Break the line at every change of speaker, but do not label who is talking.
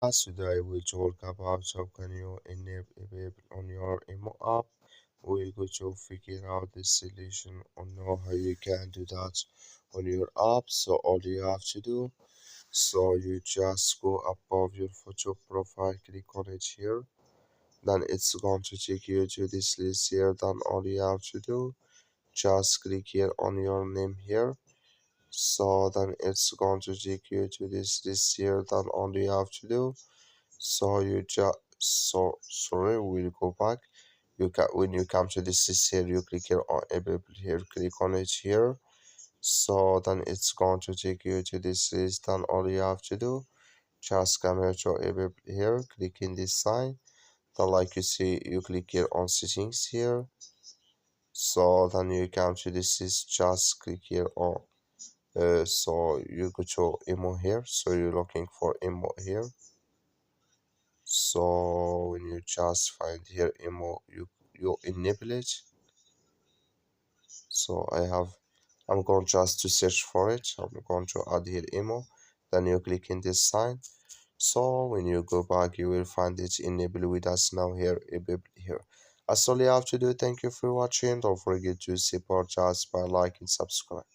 Today we talk about how can you enable on your emo app. We're going to figure out the solution or know how you can do that on your app. So all you have to do, so you just go above your photo profile, click on it here. Then it's going to take you to this list here. Then all you have to do, just click here on your name here. So then it's going to take you to this list here. Then all you have to do, so you just sorry, we'll go back. You can when you come to this list here, you click here on Ibubble here, click on it here. So then it's going to take you to this list. Then all you have to do, just come here to Ibubble here, click in this sign. Then like you see, you click here on settings here. So then you come to this list, just click here on so you go to emo here. So you're looking for emo here. So when you just find here emo, you enable it. So I'm going just to search for it. I'm going to add here emo. Then you click in this sign. So when you go back, you will find it enabled with us now here, enabled here. That's all you have to do. Thank you for watching. Don't forget to support us by liking, subscribe.